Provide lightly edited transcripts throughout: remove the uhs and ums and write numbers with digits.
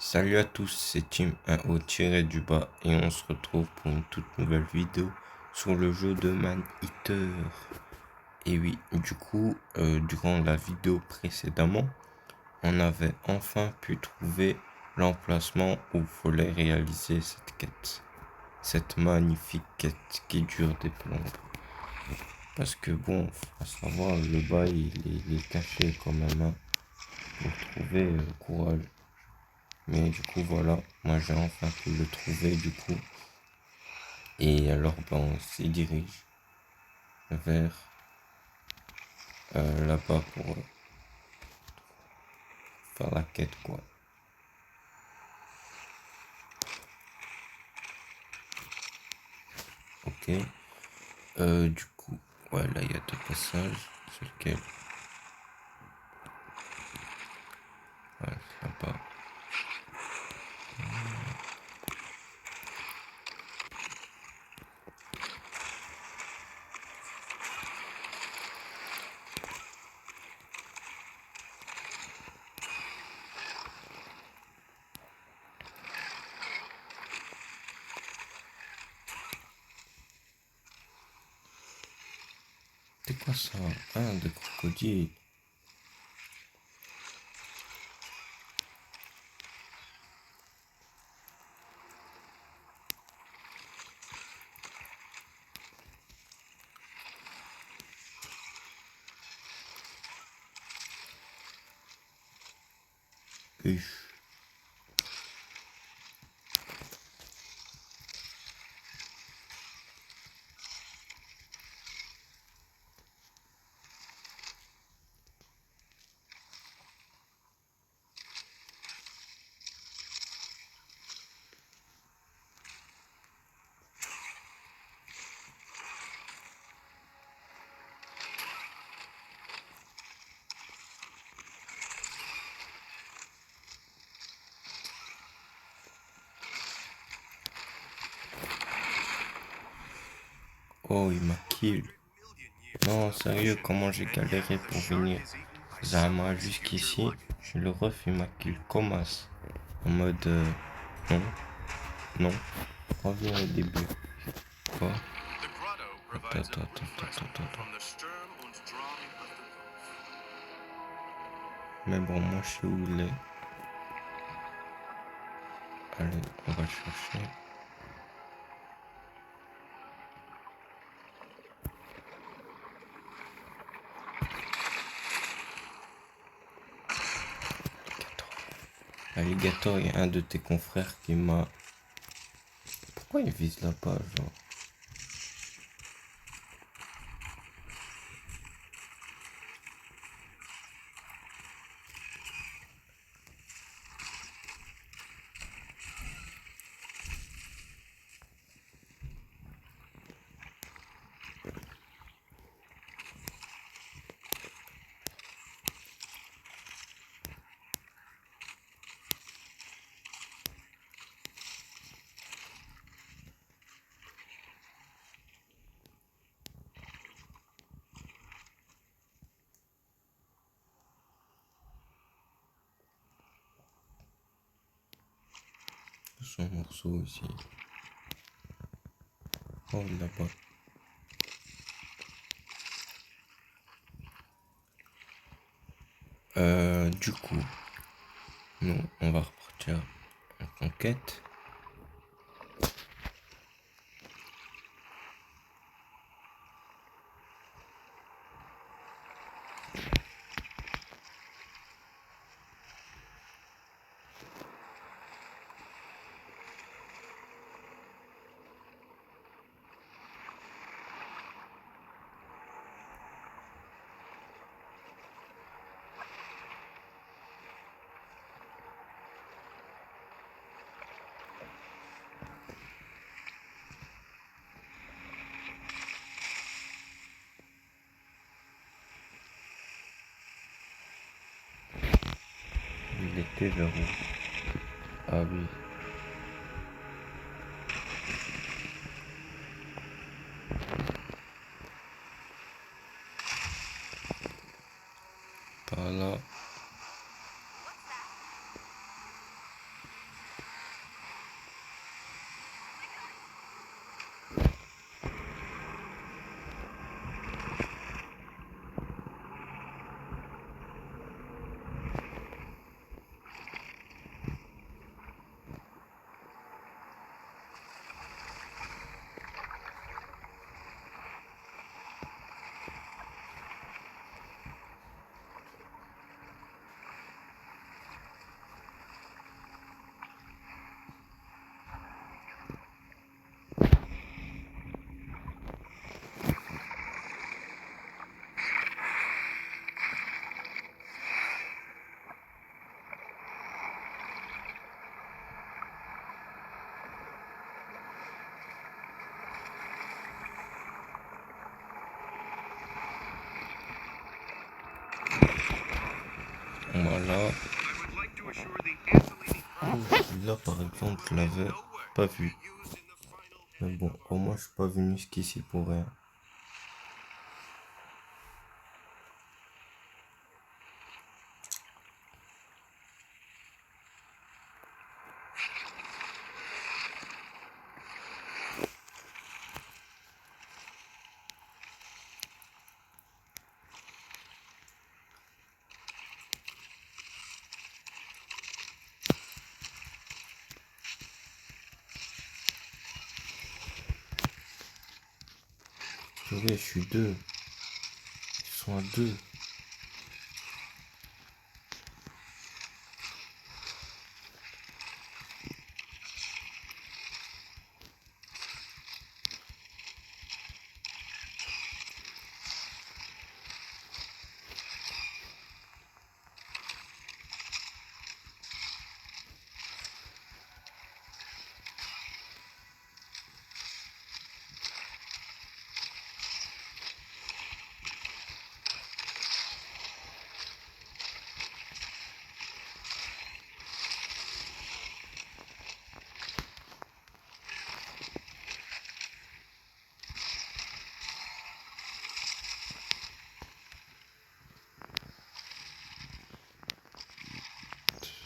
Salut à tous, c'est Tim, un haut tiré du bas, et on se retrouve pour une toute nouvelle vidéo sur le jeu de Man Eater. Et oui, du coup, durant la vidéo précédemment, on avait enfin pu trouver l'emplacement où il fallait réaliser cette quête. Cette magnifique quête qui dure des plombes. Parce que bon, faut savoir, le bas il est caché quand même, hein, pour trouver courage. Mais du coup, voilà, moi j'ai enfin pu le trouver du coup. Et alors, ben, on s'y dirige vers là-bas pour faire la quête, quoi. Ok. Du coup, ouais, là, il y a deux passages. C'est lequel? Ouais, c'est là-bas. C'est quoi ça? Ah, des crocodiles. Huche. Oh, il m'a kill. Non, sérieux, comment j'ai galéré pour venir Zama jusqu'ici. Je le ref, il m'a kill comme as. En mode, non, non, reviens au début. Quoi? Attends. Mais bon, moi je sais où il est. Allez, on va le chercher. Alligator, il y a un de tes confrères qui m'a... Pourquoi il vise là-bas, genre? Son morceau ici. Oh, là-bas. Du coup, nous, on va repartir en conquête. Il était vers où? Ah oui. Par là. Là, là par exemple, je l'avais pas vu. Mais bon, au moins je suis pas venu jusqu'ici pour rien. Ok, je suis deux. Ils sont à deux.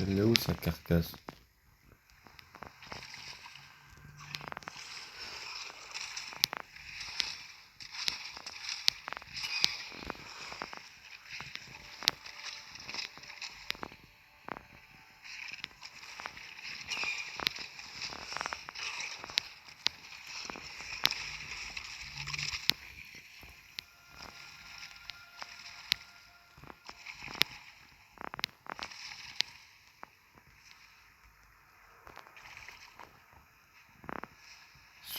Elle est où sa carcasse?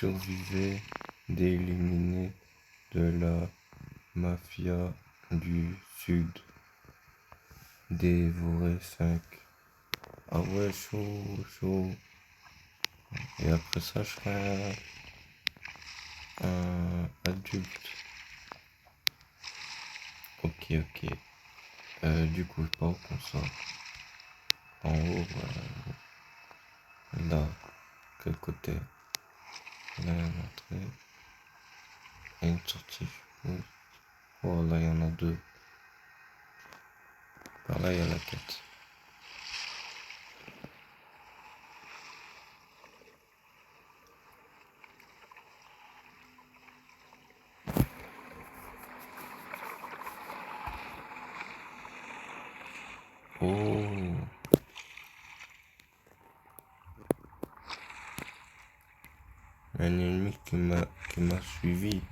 Survivez d'éliminer de la mafia du sud. Dévorer 5. Ah ouais, chaud, chaud. Et après ça, je serai un adulte. Ok, ok. Du coup, je sais pas où qu'on sort. En haut, là. Quel côté? Là, il y a une entrée. Et une sortie, je suppose. Oh, là, il y en a deux. Par là, il y a la quête. Oh, un ennemi qui m'a suivi.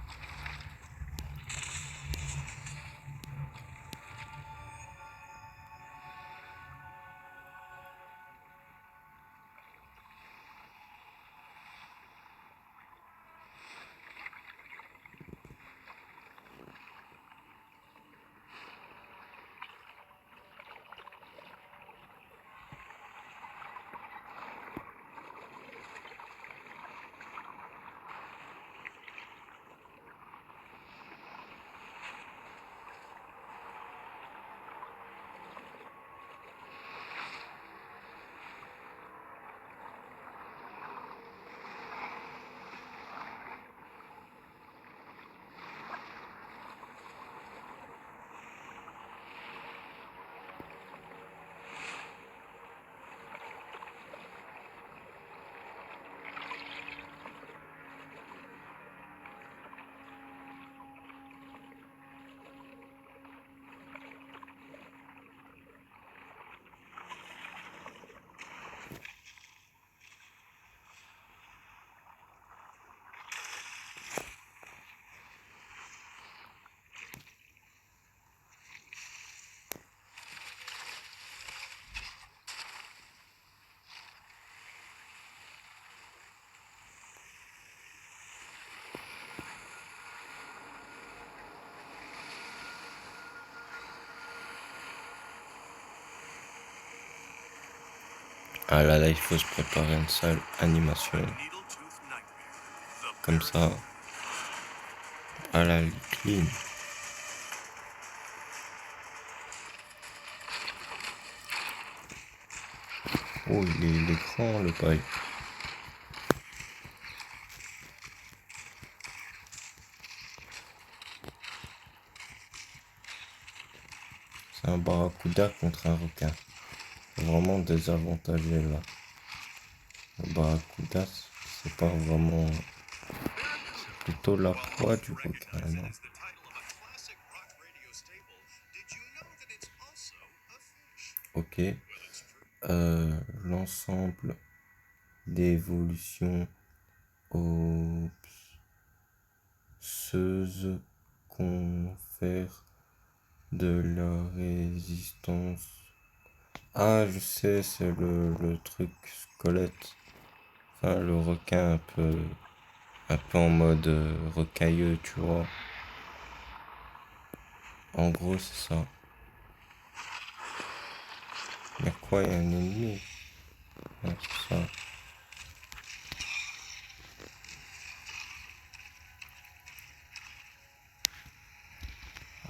Ah là là, il faut se préparer une salle animation. Comme ça, à la clean. Oh, il est grand le bail. C'est un barracuda contre un requin. Vraiment désavantagé là. Le barracuda, c'est pas vraiment. C'est plutôt la proie du requin, non? Ok. L'ensemble des évolutions osseuses confère de la résistance. Ah, je sais, c'est le truc squelette. Enfin, le requin un peu en mode rocailleux, tu vois. En gros, c'est ça. Y'a quoi? Y'a un ennemi? Ouais, c'est ça.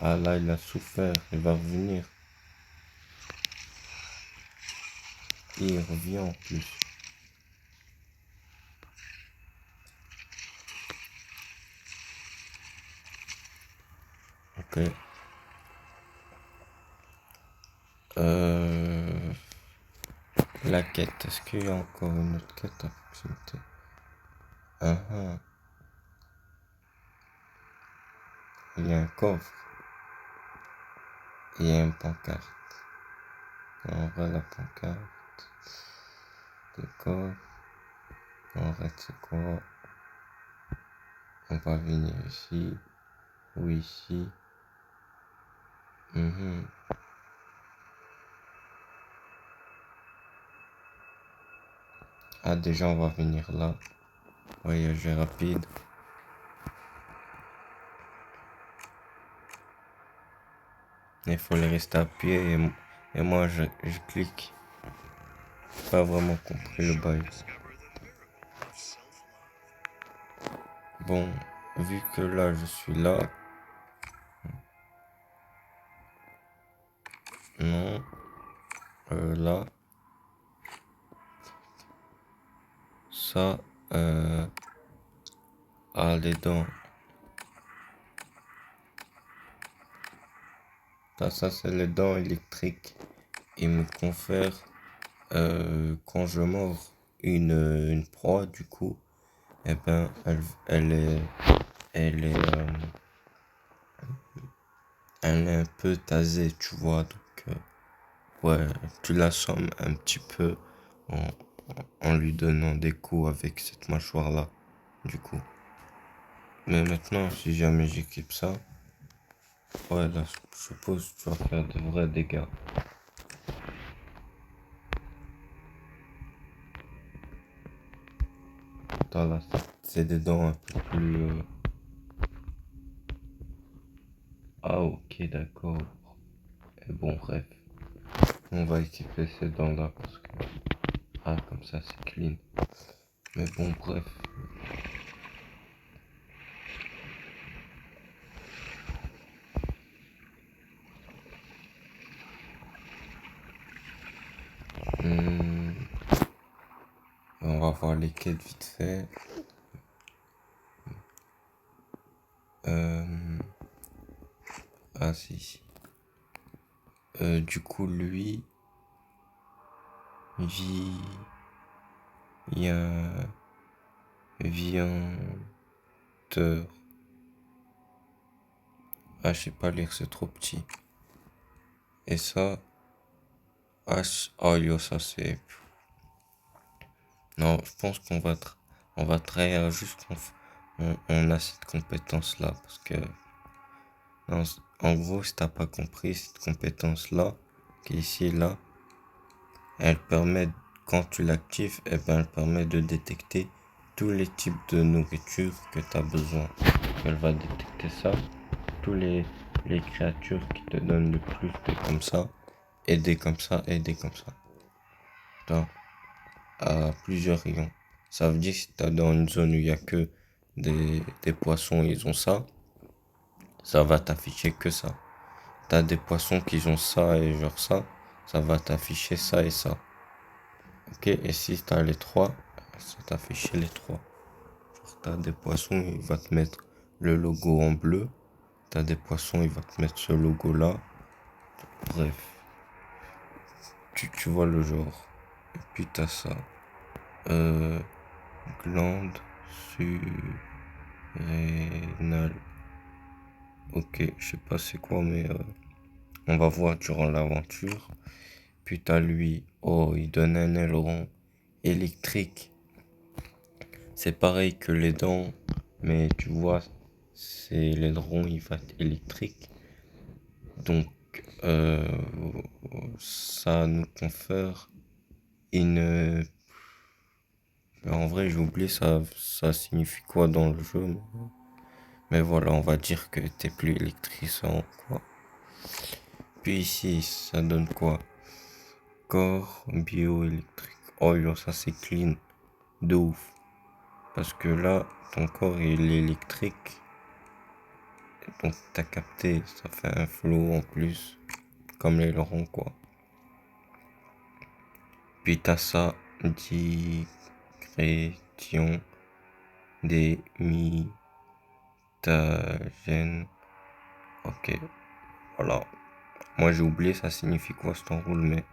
Ah là, il a souffert. Il va revenir. Et il revient en plus. Ok. La quête. Est-ce qu'il y a encore une autre quête à proximité? Ah ah. Il y a un coffre. Il y a une pancarte. On voit la pancarte. D'accord. En fait, c'est quoi? On va venir ici. Ou ici. Ah, déjà, on va venir là. Voyager rapide. Il faut les rester appuyé et moi, je clique. J'ai pas vraiment compris le bail. Bon, vu que là, je suis là. Non. Là. Ça. Ah, les dents. Ça c'est les dents électriques. Il me confère, quand je mords une proie, du coup, eh ben, elle est, euh, elle est un peu tasée, tu vois. Donc, ouais, tu l'assommes un petit peu en, en lui donnant des coups avec cette mâchoire-là, du coup. Mais maintenant, si jamais j'équipe ça, ouais, là, je suppose que tu vas faire de vrais dégâts. Attends, là, c'est des dents un peu plus. Ah, ok, d'accord. Et bon, bref. On va équiper ces dents-là parce que. Ah, comme ça, c'est clean. Mais bon, bref. Hmm, on va voir les quêtes vite fait. Euh, ah, si. Du coup, lui. Vit. Il y a. Viandeur. Ah, je sais pas lire, c'est trop petit. Et ça. H. Oh, yo, ça c'est. Non, je pense on va trahir juste on a cette compétence-là. Parce que, non, en gros, si t'as pas compris, cette compétence-là, qui est ici, là, elle permet, quand tu l'actives, eh ben, elle permet de détecter tous les types de nourriture que tu as besoin. Elle va détecter ça, tous les créatures qui te donnent le plus de comme ça, et des comme ça, et des comme ça. Dans, à plusieurs rayons. Ça veut dire que si t'as dans une zone où il n'y a que des poissons, ils ont ça va t'afficher que ça. T'as des poissons qui ont ça et genre ça va t'afficher ça et ça. Ok, et si t'as les trois, ça t'affiche les trois. Genre, t'as des poissons, il va te mettre le logo en bleu. T'as des poissons, il va te mettre ce logo là. Bref, tu vois le genre. Et puis t'as ça. Glande surrénale. Ok, je sais pas c'est quoi, mais on va voir durant l'aventure. Puis t'as lui. Oh, il donne un aileron électrique. C'est pareil que les dents, mais tu vois, c'est l'aileron, il va être électrique. Donc, ça nous confère une. En vrai, j'ai oublié ça signifie quoi dans le jeu. Mais voilà, on va dire que t'es plus électricien, quoi. Puis ici, ça donne quoi? Corps bioélectrique. Oh yo, ça c'est clean. De ouf. Parce que là, ton corps il est électrique. Donc t'as capté, ça fait un flow en plus. Comme l'aileron quoi. Puis t'as ça, digression des mitagènes. Ok, voilà. Moi j'ai oublié ça signifie quoi cet enroule, mais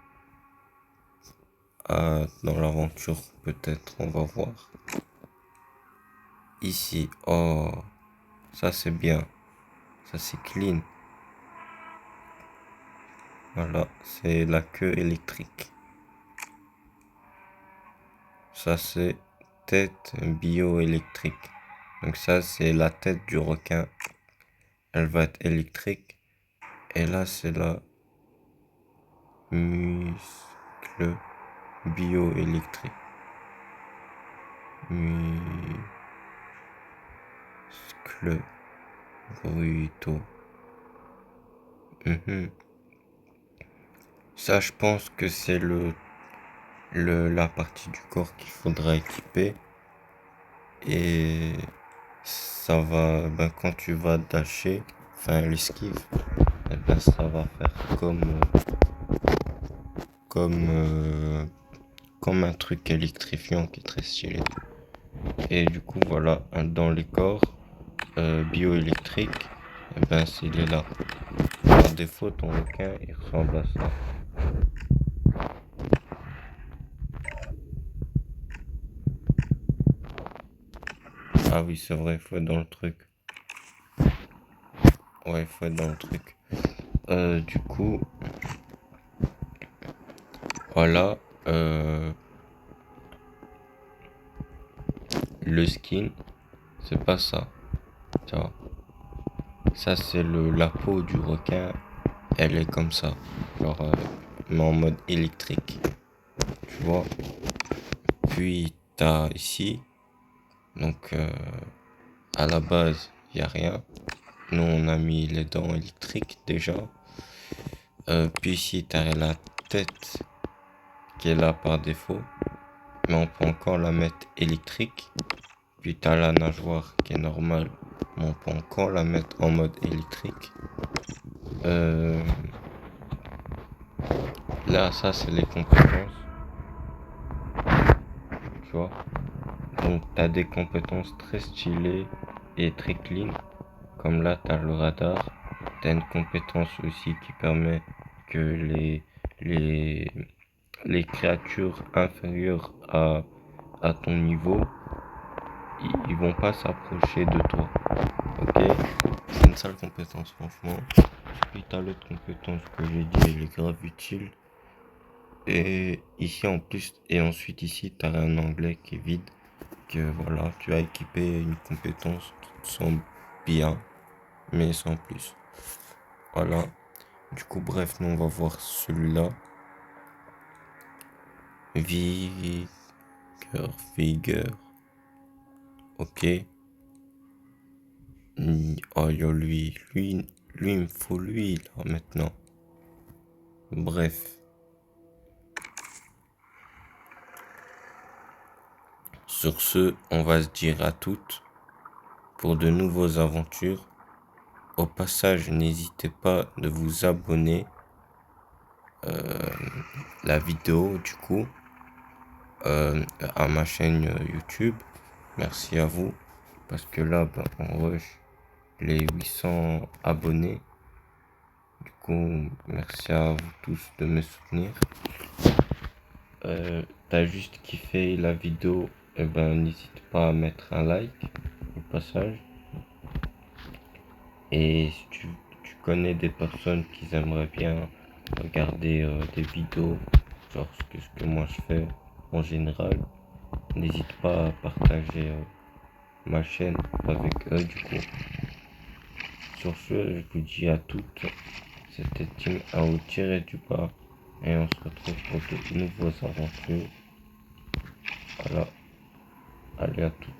dans l'aventure peut-être on va voir. Ici, oh, ça c'est bien. Ça c'est clean. Voilà, c'est la queue électrique. Ça c'est tête bioélectrique. Donc ça c'est la tête du requin. Elle va être électrique. Et là c'est la muscle bioélectrique. Muscle brutaux. Ça je pense que c'est la partie du corps qu'il faudra équiper. Et ça va, ben, quand tu vas dasher, enfin l'esquive, et ben, ça va faire comme, euh, comme un truc électrifiant qui est très stylé. Et du coup, voilà, dans les corps bioélectriques, et ben, il est là. Par défaut, ton requin, il ressemble à ça. Ah oui, c'est vrai, il faut être dans le truc. Ouais, il faut être dans le truc. Du coup, voilà, le skin, c'est pas ça. Tu vois. Ça, c'est la peau du requin. Elle est comme ça. Genre, mais en mode électrique. Tu vois. Puis, t'as ici. Donc, à la base, il n'y a rien. Nous, on a mis les dents électriques déjà. Puis ici, t'as la tête qui est là par défaut. Mais on peut encore la mettre électrique. Puis, t'as la nageoire qui est normale. Mais on peut encore la mettre en mode électrique. Là, ça, c'est les compétences. Tu vois. Donc, tu as des compétences très stylées et très clean. Comme là, tu as le radar. Tu as une compétence aussi qui permet que les, les créatures inférieures à ton niveau, ils vont pas s'approcher de toi. Ok? C'est une sale compétence, franchement. Puis tu as l'autre compétence que j'ai dit, elle est grave utile. Et ici en plus, et ensuite ici, tu as un onglet qui est vide. Que voilà, tu as équipé une compétence qui te semble bien, mais sans plus. Voilà. Du coup, bref, nous on va voir celui-là. Vigueur, vigueur. Ok. Oh yo, lui, il me faut lui là maintenant. Bref. Sur ce, on va se dire à toutes pour de nouvelles aventures. Au passage, n'hésitez pas de vous abonner la vidéo du coup. à ma chaîne YouTube. Merci à vous. Parce que là, on rush les 800 abonnés. Du coup, merci à vous tous de me soutenir. T'as juste kiffé la vidéo, et n'hésite pas à mettre un like au passage. Et si tu connais des personnes qui aimeraient bien regarder des vidéos, genre ce que moi je fais en général, n'hésite pas à partager ma chaîne avec eux du coup. Sur ce, je vous dis à toutes, c'était Team AO tiré du bas et on se retrouve pour de nouvelles aventures. Voilà, allez à toutes.